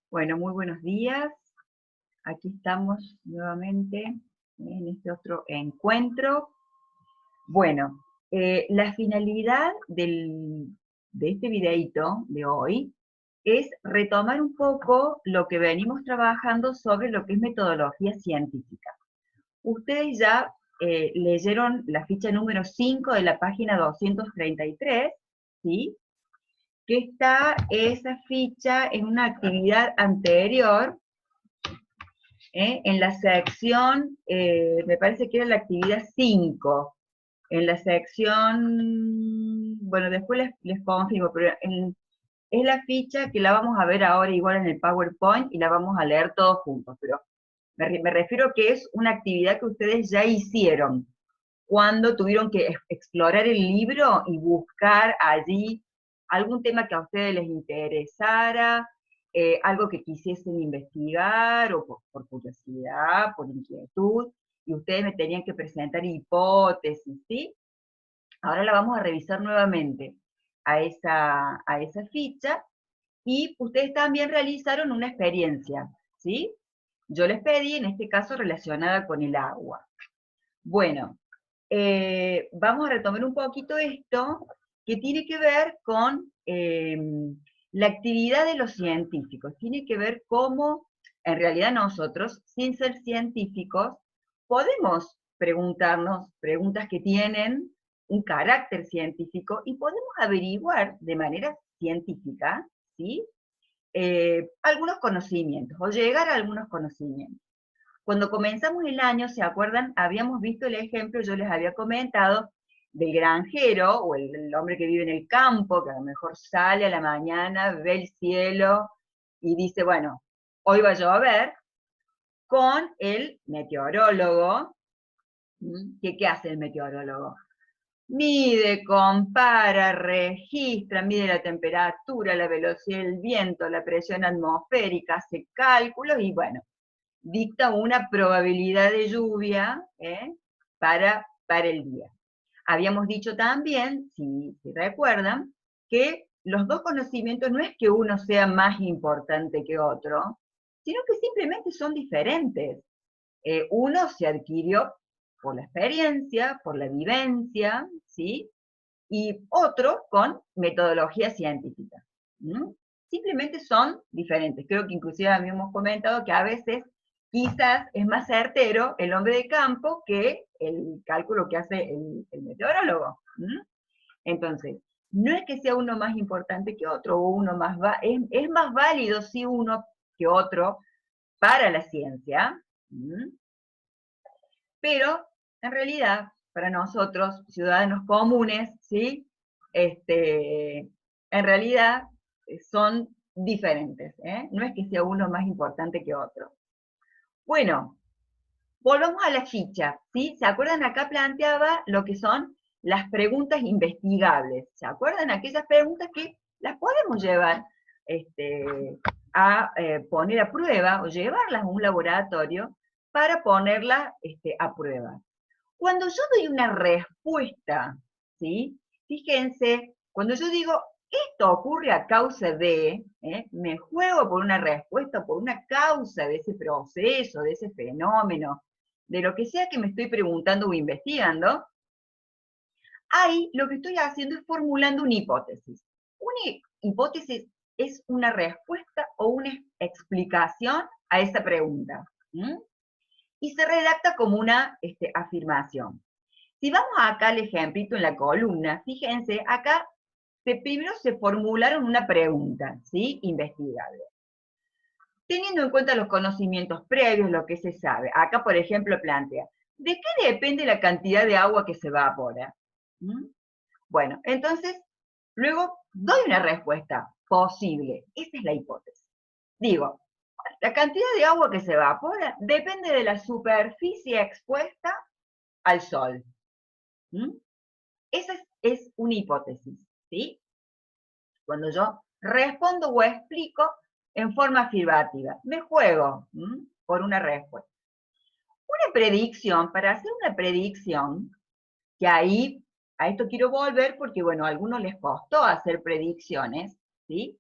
Bueno, muy buenos días. Aquí estamos nuevamente en este otro encuentro. Bueno, la finalidad de este videíto de hoy es retomar un poco lo que venimos trabajando sobre lo que es metodología científica. Ustedes ya leyeron la ficha número 5 de la página 233, ¿sí? Que está esa ficha en una actividad anterior, en la sección, me parece que era la actividad 5, en la sección, bueno, después les confirmo, pero es la ficha que la vamos a ver ahora igual en el PowerPoint y la vamos a leer todos juntos, pero me refiero que es una actividad que ustedes ya hicieron cuando tuvieron que explorar el libro y buscar allí algún tema que a ustedes les interesara, algo que quisiesen investigar, o por curiosidad, por inquietud, y ustedes me tenían que presentar hipótesis, ¿sí? Ahora la vamos a revisar nuevamente a esa ficha, y ustedes también realizaron una experiencia, ¿sí? Yo les pedí, en este caso, relacionada con el agua. Bueno, vamos a retomar un poquito esto, que tiene que ver con la actividad de los científicos, tiene que ver cómo, en realidad nosotros, sin ser científicos, podemos preguntarnos preguntas que tienen un carácter científico y podemos averiguar de manera científica, ¿sí? Algunos conocimientos, o llegar a algunos conocimientos. Cuando comenzamos el año, ¿se acuerdan? Habíamos visto el ejemplo, yo les había comentado, del granjero, o el hombre que vive en el campo, que a lo mejor sale a la mañana, ve el cielo, y dice, bueno, hoy va a llover, con el meteorólogo. ¿Qué hace el meteorólogo? Mide, compara, registra, mide la temperatura, la velocidad del viento, la presión atmosférica, hace cálculos y bueno, dicta una probabilidad de lluvia, para el día. Habíamos dicho también, si recuerdan, que los dos conocimientos no es que uno sea más importante que otro, sino que simplemente son diferentes. Uno se adquirió por la experiencia, por la vivencia, ¿sí? Y otro con metodología científica. ¿Mm? Simplemente son diferentes. Creo que inclusive habíamos comentado que a veces quizás es más certero el hombre de campo que el cálculo que hace el meteorólogo. ¿Mm? Entonces, no es que sea uno más importante que otro, o uno más es más válido sí uno que otro para la ciencia, pero en realidad, para nosotros, ciudadanos comunes, ¿sí? En realidad son diferentes, ¿eh? No es que sea uno más importante que otro. Bueno, volvamos a la ficha, ¿sí? ¿Se acuerdan? Acá planteaba lo que son las preguntas investigables. ¿Se acuerdan? Aquellas preguntas que las podemos llevar a poner a prueba o llevarlas a un laboratorio para ponerlas a prueba. Cuando yo doy una respuesta, ¿sí? Fíjense, cuando yo digo, esto ocurre a causa de, me juego por una respuesta, por una causa de ese proceso, de ese fenómeno, de lo que sea que me estoy preguntando o investigando, ahí lo que estoy haciendo es formulando una hipótesis. Una hipótesis es una respuesta o una explicación a esa pregunta. Y se redacta como una afirmación. Si vamos acá al ejemplito en la columna, fíjense, acá primero se formularon una pregunta, ¿sí? Investigable. Teniendo en cuenta los conocimientos previos, lo que se sabe. Acá, por ejemplo, plantea, ¿de qué depende la cantidad de agua que se evapora? Bueno, entonces, luego doy una respuesta posible. Esa es la hipótesis. Digo, la cantidad de agua que se evapora depende de la superficie expuesta al sol. Esa es una hipótesis, ¿sí? Cuando yo respondo o explico en forma afirmativa, me juego por una respuesta. Una predicción, para hacer una predicción, que ahí, a esto quiero volver porque, bueno, a algunos les costó hacer predicciones, ¿sí?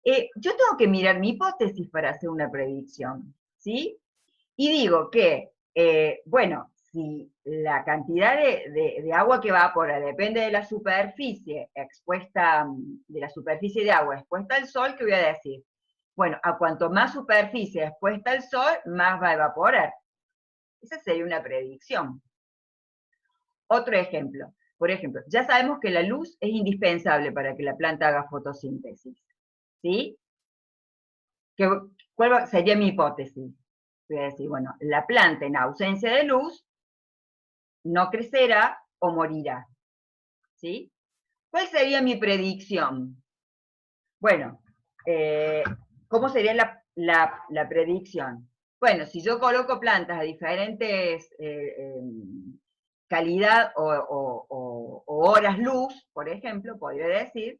Yo tengo que mirar mi hipótesis para hacer una predicción, ¿sí? Y digo que, bueno, si la cantidad de agua que evapora depende de la superficie expuesta, de la superficie de agua expuesta al sol, ¿qué voy a decir? Bueno, a cuanto más superficie expuesta al sol, más va a evaporar. Esa sería una predicción. Otro ejemplo. Por ejemplo, ya sabemos que la luz es indispensable para que la planta haga fotosíntesis. ¿Sí? ¿Cuál sería mi hipótesis? Voy a decir, bueno, la planta en ausencia de luz no crecerá o morirá. ¿Sí? ¿Cuál sería mi predicción? Bueno, ¿cómo sería la predicción? Bueno, si yo coloco plantas a diferentes calidad o horas luz, por ejemplo, podría decir,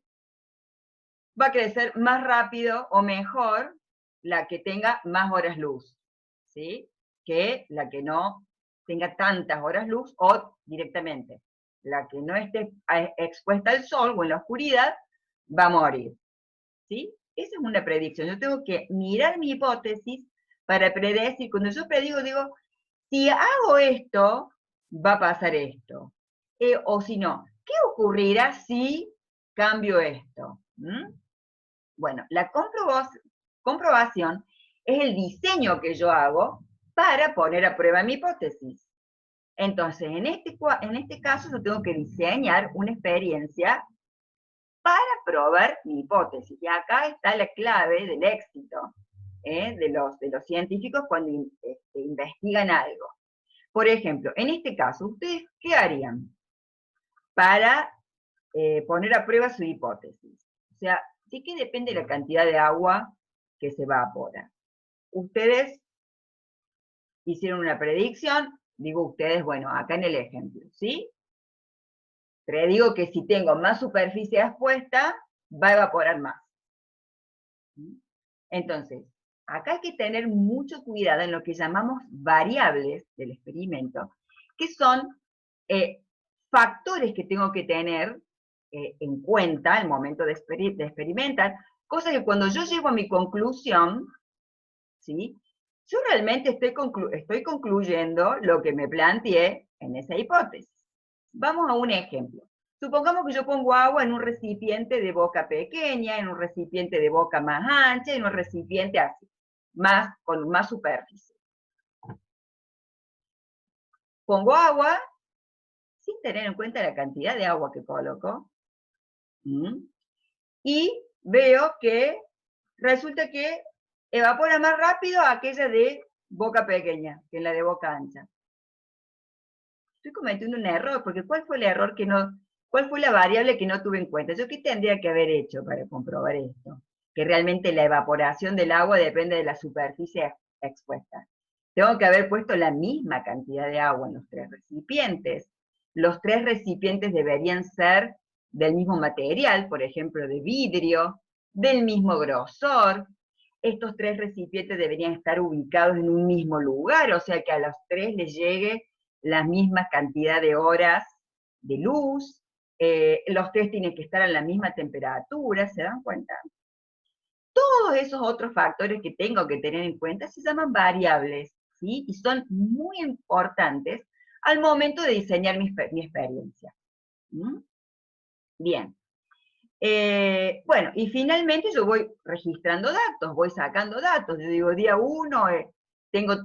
va a crecer más rápido o mejor la que tenga más horas luz, ¿sí? Que la que no tenga tantas horas luz o directamente. La que no esté expuesta al sol o en la oscuridad va a morir, ¿sí? Esa es una predicción. Yo tengo que mirar mi hipótesis para predecir. Cuando yo predigo, digo, si hago esto, va a pasar esto. O si no, ¿qué ocurrirá si cambio esto? ¿Mm? Bueno, la comprobación es el diseño que yo hago para poner a prueba mi hipótesis. Entonces, en este caso, yo tengo que diseñar una experiencia para probar mi hipótesis. Y acá está la clave del éxito de los científicos cuando investigan algo. Por ejemplo, en este caso, ¿ustedes qué harían para poner a prueba su hipótesis? O sea, ¿de qué depende la cantidad de agua que se evapora? Ustedes hicieron una predicción, digo ustedes, bueno, acá en el ejemplo, ¿sí? Predigo que si tengo más superficie expuesta, va a evaporar más. Entonces, acá hay que tener mucho cuidado en lo que llamamos variables del experimento, que son factores que tengo que tener en cuenta al momento de experimentar, cosa que cuando yo llego a mi conclusión, ¿sí? Yo realmente estoy concluyendo lo que me planteé en esa hipótesis. Vamos a un ejemplo. Supongamos que yo pongo agua en un recipiente de boca pequeña, en un recipiente de boca más ancha, en un recipiente así, con más superficie. Pongo agua sin tener en cuenta la cantidad de agua que coloco. Y veo que resulta que evapora más rápido aquella de boca pequeña que la de boca ancha. Estoy cometiendo un error, porque ¿cuál fue el error cuál fue la variable que no tuve en cuenta? ¿Yo qué tendría que haber hecho para comprobar esto? Que realmente la evaporación del agua depende de la superficie expuesta. Tengo que haber puesto la misma cantidad de agua en los tres recipientes. Los tres recipientes deberían ser del mismo material, por ejemplo, de vidrio, del mismo grosor. Estos tres recipientes deberían estar ubicados en un mismo lugar, o sea que a los tres les llegue la misma cantidad de horas de luz, los tres tienen que estar a la misma temperatura, ¿se dan cuenta? Todos esos otros factores que tengo que tener en cuenta se llaman variables, ¿sí? Y son muy importantes al momento de diseñar mi experiencia. ¿Mm? Bien. Bueno, y finalmente yo voy registrando datos, voy sacando datos. Yo digo, día 1, tengo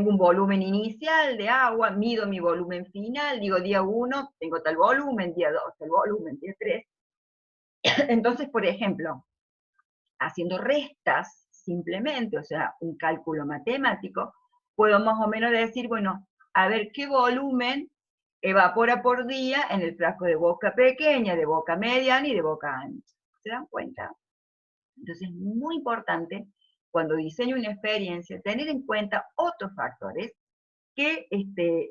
un volumen inicial de agua, mido mi volumen final, digo día 1, tengo tal volumen, día 2, tal volumen, día 3. Entonces, por ejemplo, haciendo restas simplemente, o sea, un cálculo matemático, puedo más o menos decir, bueno, a ver qué volumen evapora por día en el frasco de boca pequeña, de boca mediana y de boca ancha. ¿Se dan cuenta? Entonces es muy importante, cuando diseño una experiencia, tener en cuenta otros factores que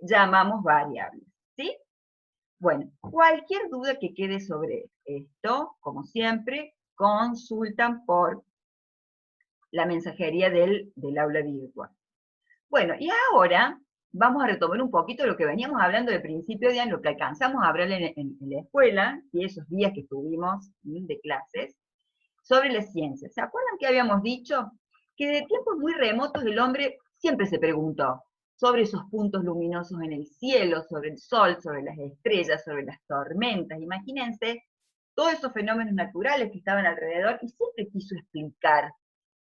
llamamos variables. ¿Sí? Bueno, cualquier duda que quede sobre esto, como siempre, consultan por la mensajería del aula virtual. Bueno, y ahora vamos a retomar un poquito lo que veníamos hablando de principio de año, lo que alcanzamos a hablar en la escuela, y esos días que tuvimos de clases, sobre la ciencia. ¿Se acuerdan que habíamos dicho? Que de tiempos muy remotos el hombre siempre se preguntó sobre esos puntos luminosos en el cielo, sobre el sol, sobre las estrellas, sobre las tormentas. Imagínense todos esos fenómenos naturales que estaban alrededor y siempre quiso explicar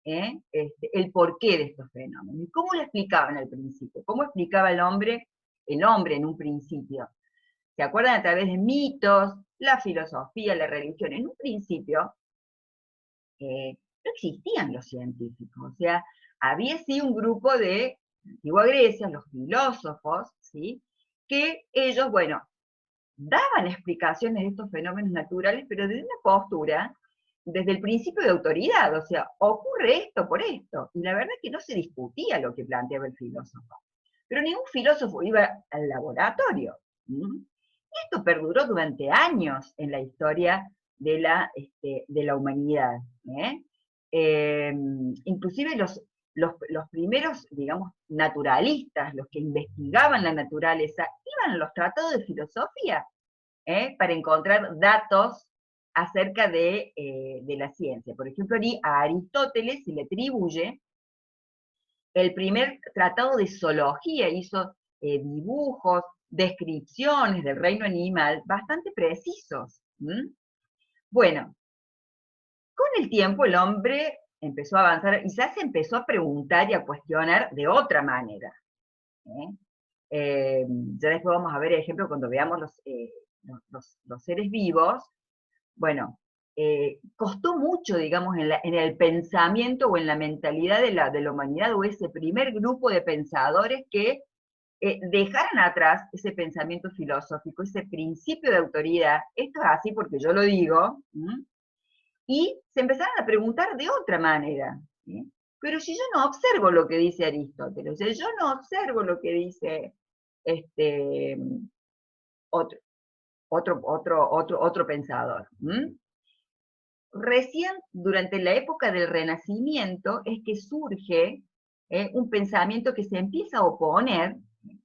el porqué de estos fenómenos. ¿Y cómo lo explicaban al principio? ¿Cómo explicaba el hombre en un principio? ¿Se acuerdan? A través de mitos, la filosofía, la religión. En un principio no existían los científicos, o sea, había sí un grupo de antigua Grecia, los filósofos, ¿sí? Que ellos, bueno, daban explicaciones de estos fenómenos naturales, pero desde una postura, desde el principio de autoridad, o sea, ocurre esto por esto, y la verdad es que no se discutía lo que planteaba el filósofo, pero ningún filósofo iba al laboratorio. Esto perduró durante años en la historia de la humanidad. ¿eh? Inclusive los primeros, digamos, naturalistas, los que investigaban la naturaleza, iban a los tratados de filosofía para encontrar datos acerca de la ciencia. Por ejemplo, a Aristóteles se le atribuye el primer tratado de zoología, hizo dibujos, descripciones del reino animal bastante precisos. Bueno, con el tiempo el hombre empezó a avanzar, quizás se empezó a preguntar y a cuestionar de otra manera. Ya después vamos a ver, por ejemplo, cuando veamos los seres vivos, bueno, costó mucho, digamos, en el pensamiento o en la mentalidad de la humanidad, o ese primer grupo de pensadores que dejaran atrás ese pensamiento filosófico, ese principio de autoridad, esto es así porque yo lo digo, y se empezaron a preguntar de otra manera. ¿sí? Pero si yo no observo lo que dice Aristóteles, o sea, yo no observo lo que dice otro pensador. Recién durante la época del Renacimiento es que surge un pensamiento que se empieza a oponer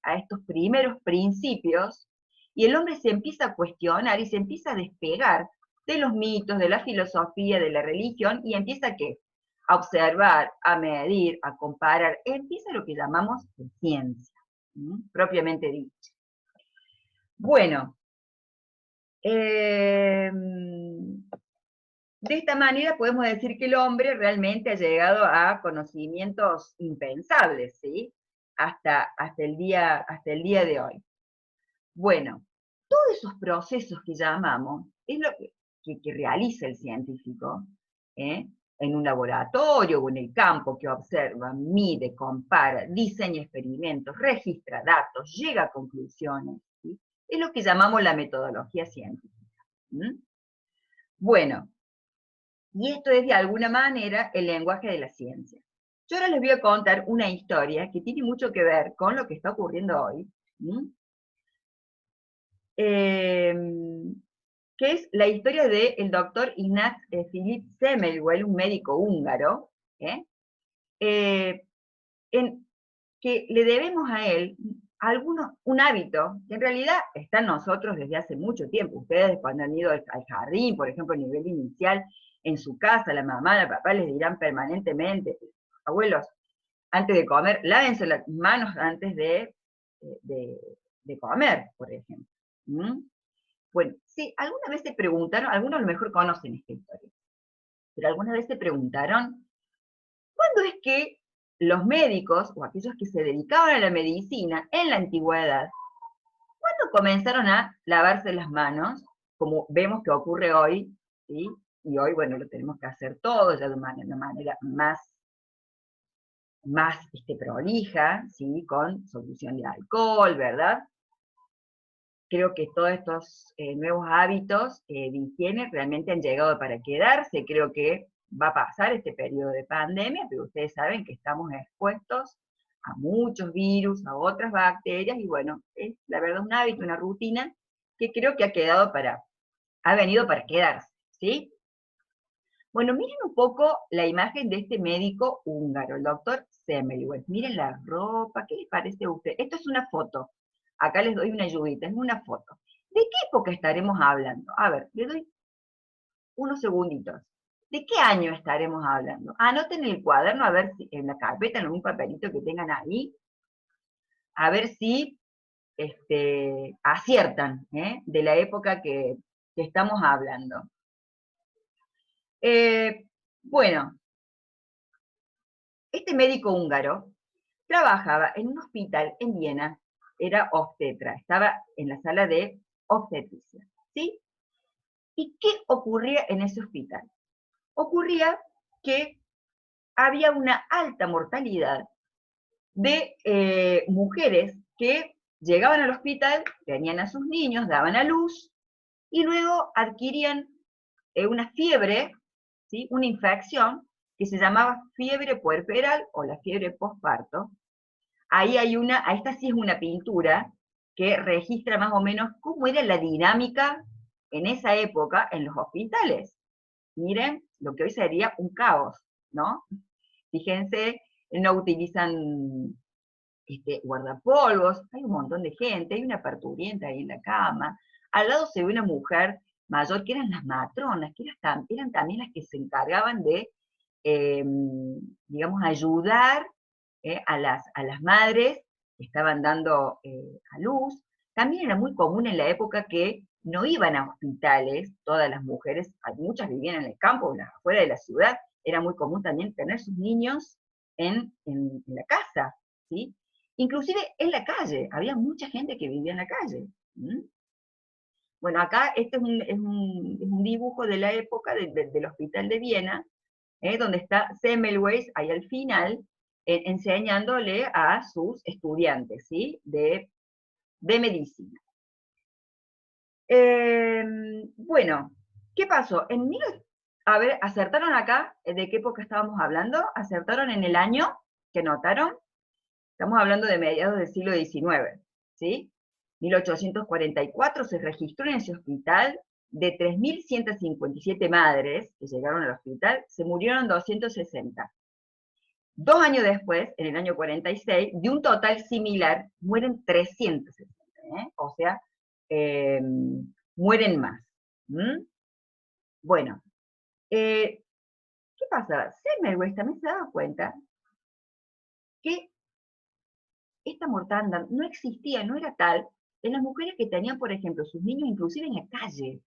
a estos primeros principios y el hombre se empieza a cuestionar y se empieza a despegar de los mitos, de la filosofía, de la religión y empieza a observar, a medir, a comparar, empieza lo que llamamos ciencia, propiamente dicha. Bueno, de esta manera podemos decir que el hombre realmente ha llegado a conocimientos impensables, ¿sí? Hasta el día de hoy. Bueno, todos esos procesos que llamamos es lo que realiza el científico en un laboratorio o en el campo, que observa, mide, compara, diseña experimentos, registra datos, llega a conclusiones. ¿sí? Es lo que llamamos la metodología científica. Bueno, y esto es de alguna manera el lenguaje de la ciencia. Yo ahora les voy a contar una historia que tiene mucho que ver con lo que está ocurriendo hoy, que es la historia del doctor Ignaz Philipp Semmelweis, un médico húngaro, que le debemos a él un hábito que en realidad está en nosotros desde hace mucho tiempo. Ustedes cuando han ido al jardín, por ejemplo, a nivel inicial, en su casa, la mamá, el papá les dirán permanentemente, abuelos, antes de comer, lávense las manos antes de comer, por ejemplo. Bueno, sí, alguna vez se preguntaron, algunos a lo mejor conocen esta historia, pero alguna vez se preguntaron, ¿cuándo es que los médicos, o aquellos que se dedicaban a la medicina en la antigüedad, cuándo comenzaron a lavarse las manos, como vemos que ocurre hoy, ¿sí? Y hoy, bueno, lo tenemos que hacer todos ya de una manera más prolija, ¿sí? Con solución de alcohol, ¿verdad? Creo que todos estos nuevos hábitos de higiene realmente han llegado para quedarse. Creo que va a pasar este periodo de pandemia, pero ustedes saben que estamos expuestos a muchos virus, a otras bacterias, y bueno, es la verdad un hábito, una rutina que creo que ha venido para quedarse, ¿sí? Bueno, miren un poco la imagen de este médico húngaro, el doctor Semmelweis. Miren la ropa, ¿qué les parece a ustedes? Esto es una foto. Acá les doy una ayudita, es una foto. ¿De qué época estaremos hablando? A ver, les doy unos segunditos. ¿De qué año estaremos hablando? Anoten en el cuaderno, a ver si, en la carpeta, en algún papelito que tengan ahí, a ver si aciertan, de la época que estamos hablando. Bueno, este médico húngaro trabajaba en un hospital en Viena, era obstetra, estaba en la sala de obstetricia, ¿sí? ¿Y qué ocurría en ese hospital? Ocurría que había una alta mortalidad de mujeres que llegaban al hospital, tenían a sus niños, daban a luz, y luego adquirían una fiebre, ¿sí? Una infección que se llamaba fiebre puerperal o la fiebre postparto. Ahí hay esta sí es una pintura que registra más o menos cómo era la dinámica en esa época en los hospitales. Miren lo que hoy sería un caos, ¿no? Fíjense, no utilizan guardapolvos, hay un montón de gente, hay una parturienta ahí en la cama, al lado se ve una mujer mayor que eran las matronas, que eran también las que se encargaban de, digamos, ayudar a las madres que estaban dando a luz. También era muy común en la época que no iban a hospitales, todas las mujeres, muchas vivían en el campo, afuera de la ciudad, era muy común también tener sus niños en la casa, ¿sí? Inclusive en la calle, había mucha gente que vivía en la calle. ¿Mm? Bueno, acá este es un dibujo de la época del Hospital de Viena, donde está Semmelweis ahí al final, enseñándole a sus estudiantes, ¿sí? De medicina. Bueno, ¿qué pasó? A ver, ¿acertaron acá de qué época estábamos hablando? ¿Acertaron en el año que notaron? Estamos hablando de mediados del siglo XIX, ¿sí? 1844 se registró en ese hospital de 3.157 madres que llegaron al hospital, se murieron 260. 2 años después, en el año 46, de un total similar, mueren 360, o sea, eh, mueren más. ¿Mm? Bueno, ¿qué pasaba? Semmelweis también se daba cuenta que esta mortandad no existía, no era tal, en las mujeres que tenían, por ejemplo, sus niños inclusive en la calle,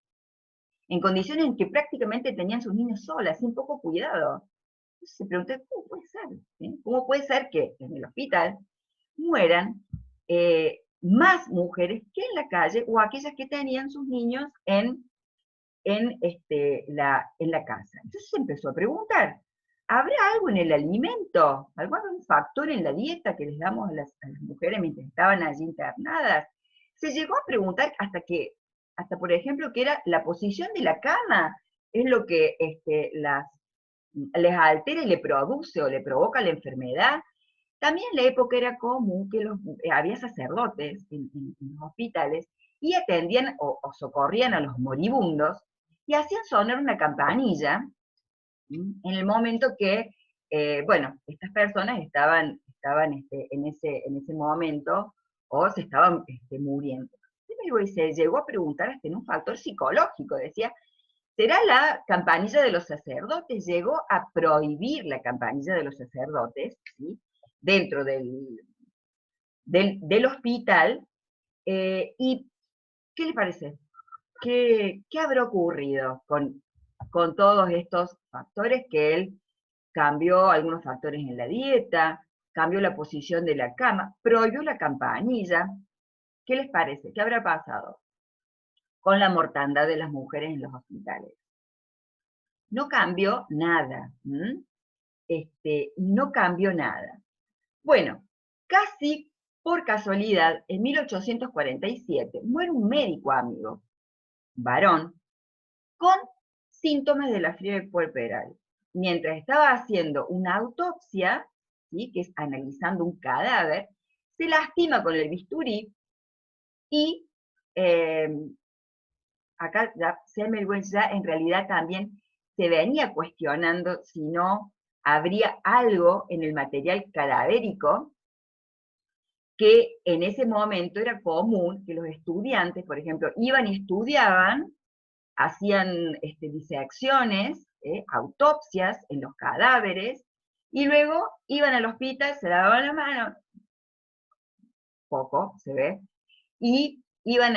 en condiciones en que prácticamente tenían sus niños solas, sin poco cuidado. Entonces se preguntó, ¿cómo puede ser? ¿Cómo puede ser que en el hospital mueran más mujeres que en la calle o aquellas que tenían sus niños en la casa? Entonces se empezó a preguntar, ¿habrá algo en el alimento? ¿Algún factor en la dieta que les damos a las mujeres mientras estaban allí internadas? Se llegó a preguntar hasta por ejemplo, que era la posición de la cama, es lo que les altera y le produce o le provoca la enfermedad. También en la época era común que había sacerdotes en los hospitales y atendían o socorrían a los moribundos y hacían sonar una campanilla en el momento que, bueno, estas personas estaban en ese momento o se estaban muriendo. Y se llegó a preguntar hasta en un factor psicológico, decía, ¿será la campanilla de los sacerdotes? Llegó a prohibir la campanilla de los sacerdotes, ¿sí? Dentro del hospital. ¿Y qué le parece? ¿Qué habrá ocurrido con todos estos factores que él cambió algunos factores en la dieta, cambió la posición de la cama, prohibió la campanilla? ¿Qué les parece? ¿Qué habrá pasado con la mortandad de las mujeres en los hospitales? No cambió nada. No cambió nada. Bueno, casi por casualidad, en 1847 muere un médico amigo, varón, con síntomas de la fiebre puerperal. Mientras estaba haciendo una autopsia, ¿sí? Que es analizando un cadáver, se lastima con el bisturí y eh, acá Semmelweis ya en realidad también se venía cuestionando si no habría algo en el material cadavérico que en ese momento era común que los estudiantes, por ejemplo, iban y estudiaban, hacían disecciones autopsias en los cadáveres, y luego iban al hospital, se lavaban la mano, poco se ve, y iban,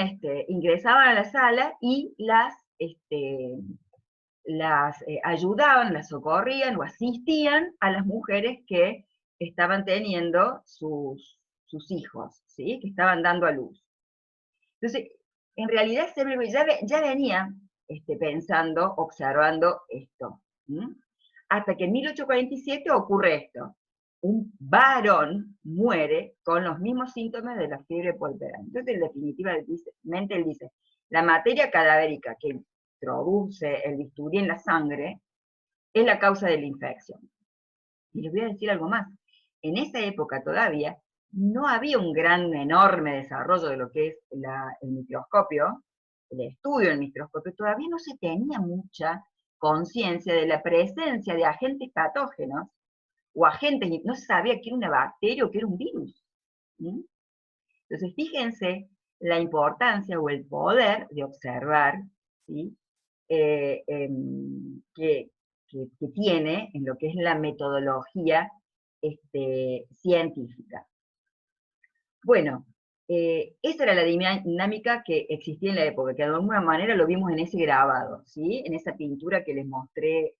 ingresaban a la sala y las ayudaban, las socorrían o asistían a las mujeres que estaban teniendo sus hijos, ¿sí? Que estaban dando a luz. Entonces, en realidad Semmelweis ya venía pensando, observando esto. ¿Mm? Hasta que en 1847 ocurre esto. Un varón muere con los mismos síntomas de la fiebre puerperal. Entonces, en definitiva, él dice, la materia cadavérica que introduce el bisturí en la sangre es la causa de la infección. Y les voy a decir algo más. En esa época todavía no había un gran, enorme desarrollo de lo que es el microscopio, el estudio del microscopio, todavía no se tenía mucha conciencia de la presencia de agentes patógenos o agentes, no se sabía que era una bacteria o que era un virus. ¿Mm? Entonces, fíjense la importancia o el poder de observar, ¿sí? Que tiene en lo que es la metodología científica. Bueno, esa era la dinámica que existía en la época, que de alguna manera lo vimos en ese grabado, ¿sí? En esa pintura que les mostré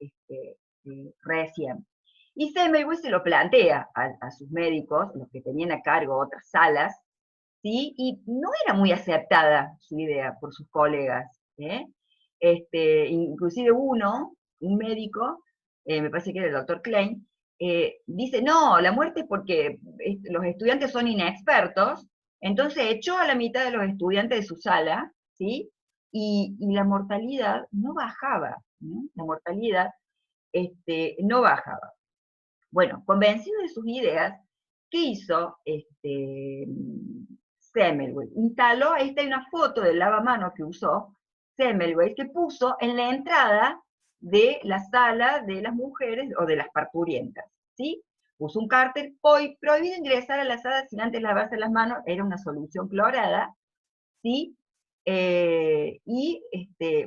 recién. Y Semmelweis se lo plantea a sus médicos, los que tenían a cargo otras salas, ¿sí? Y no era muy aceptada su idea por sus colegas, ¿eh? Inclusive un médico, me parece que era el doctor Klein, dice, no, la muerte es porque los estudiantes son inexpertos, entonces echó a la mitad de los estudiantes de su sala, ¿sí? Y la mortalidad no bajaba, ¿no? La mortalidad no bajaba. Bueno, convencido de sus ideas, ¿qué hizo Semmelweis? Instaló, ahí está una foto del lavamanos que usó Semmelweis, que puso en la entrada de la sala de las mujeres o de las parturientas, ¿sí? Puso un cartel, hoy prohibido ingresar a la sala sin antes lavarse las manos, era una solución clorada, ¿sí?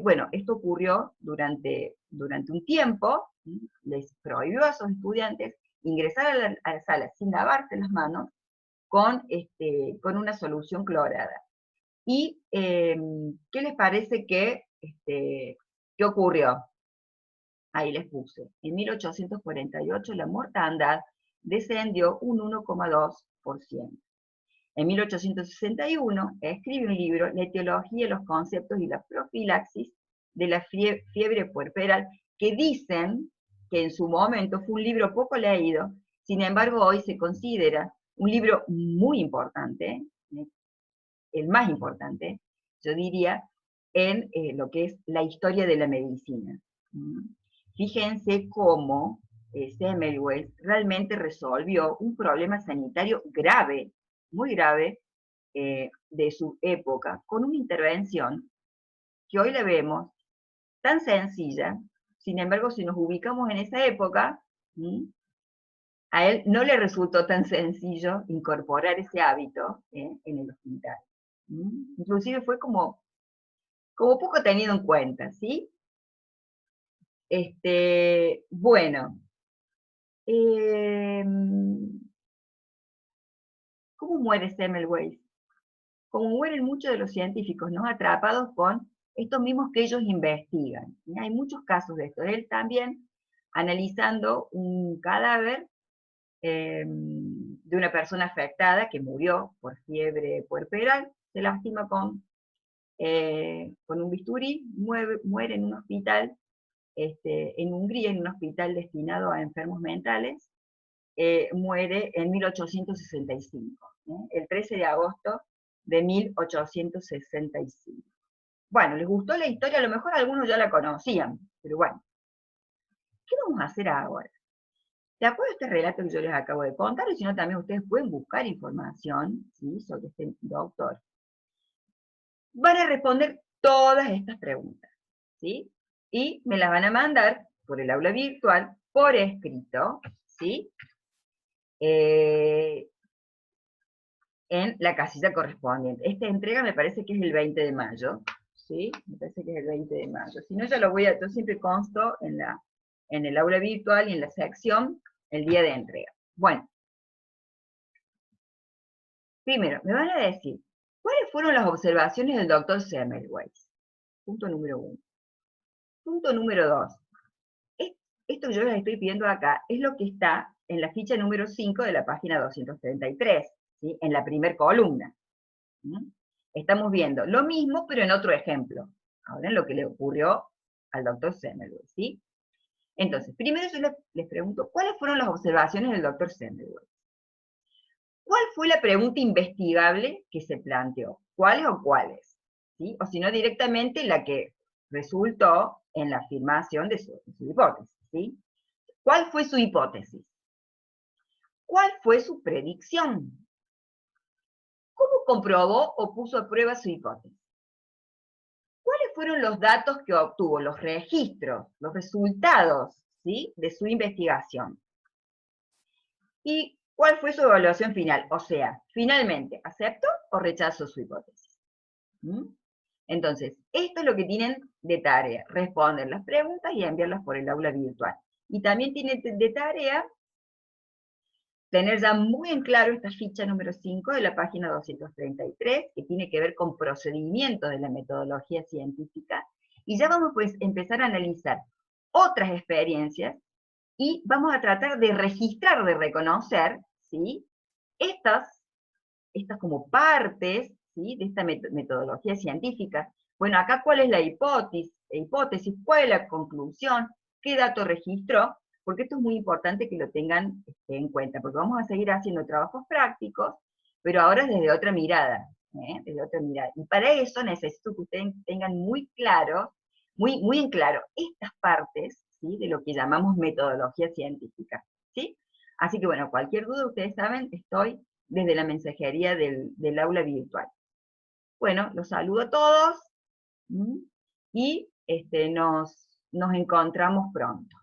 Bueno, esto ocurrió durante un tiempo, ¿sí? Les prohibió a sus estudiantes ingresar a la sala sin lavarse las manos con una solución clorada. ¿Y qué les parece que ocurrió? Ahí les puse. En 1848 la mortandad descendió un 1,2%. En 1861 escribe un libro, La etiología, los conceptos y la profilaxis de la fiebre puerperal, que dicen que en su momento fue un libro poco leído, sin embargo hoy se considera un libro muy importante, el más importante, yo diría, en lo que es la historia de la medicina. Fíjense cómo Semmelweis realmente resolvió un problema sanitario grave, muy grave, de su época, con una intervención que hoy la vemos tan sencilla, sin embargo, si nos ubicamos en esa época, a él no le resultó tan sencillo incorporar ese hábito en el hospital. Inclusive fue como poco tenido en cuenta, ¿sí? Bueno, ¿cómo muere Semmelweis? Como mueren muchos de los científicos, ¿no? Atrapados con estos mismos que ellos investigan. ¿Sí? Hay muchos casos de esto. Él también, analizando un cadáver de una persona afectada que murió por fiebre puerperal, se lastima con un bisturí, muere en un hospital, en Hungría, en un hospital destinado a enfermos mentales, muere en 1865, el 13 de agosto de 1865. Bueno, ¿les gustó la historia? A lo mejor algunos ya la conocían, pero bueno. ¿Qué vamos a hacer ahora? De acuerdo a este relato que yo les acabo de contar, y si no también ustedes pueden buscar información, ¿sí?, sobre este doctor, van a responder todas estas preguntas, ¿sí? Y me las van a mandar por el aula virtual, por escrito, ¿sí? En la casilla correspondiente. Esta entrega me parece que es el 20 de mayo, ¿sí? Me parece que es el 20 de mayo. Si no, yo siempre consto en el aula virtual y en la sección el día de entrega. Bueno, primero, me van a decir, ¿cuáles fueron las observaciones del doctor Semmelweis? Punto número 1. Punto número 2. Esto que yo les estoy pidiendo acá es lo que está en la ficha número 5 de la página 233, ¿sí? En la primera columna. ¿Mm? Estamos viendo lo mismo, pero en otro ejemplo. Ahora en lo que le ocurrió al doctor Semmelweis, ¿sí? Entonces, primero yo les pregunto, ¿cuáles fueron las observaciones del doctor Semmelweis? ¿Cuál fue la pregunta investigable que se planteó? ¿Cuáles o cuáles? ¿Sí? O si no, directamente la que resultó en la afirmación de su hipótesis, ¿sí? ¿Cuál fue su hipótesis? ¿Cuál fue su predicción? ¿Cómo comprobó o puso a prueba su hipótesis? ¿Cuáles fueron los datos que obtuvo, los registros, los resultados, ¿sí? De su investigación? ¿Y cuál fue su evaluación final? O sea, finalmente, ¿aceptó o rechazó su hipótesis? ¿Mm? Entonces, esto es lo que tienen de tarea, responder las preguntas y enviarlas por el aula virtual. Y también tienen de tarea tener ya muy en claro esta ficha número 5 de la página 233, que tiene que ver con procedimientos de la metodología científica, y ya vamos pues a empezar a analizar otras experiencias, y vamos a tratar de registrar, de reconocer, ¿sí? Estas como partes, ¿sí? De esta metodología científica. Bueno, acá cuál es la hipótesis, cuál es la conclusión, qué dato registró, porque esto es muy importante que lo tengan en cuenta, porque vamos a seguir haciendo trabajos prácticos, pero ahora desde otra mirada, desde otra mirada. Y para eso necesito que ustedes tengan muy claro, muy en claro, estas partes, ¿sí? De lo que llamamos metodología científica, ¿sí? Así que bueno, cualquier duda, ustedes saben, estoy desde la mensajería del aula virtual. Bueno, los saludo a todos y nos encontramos pronto.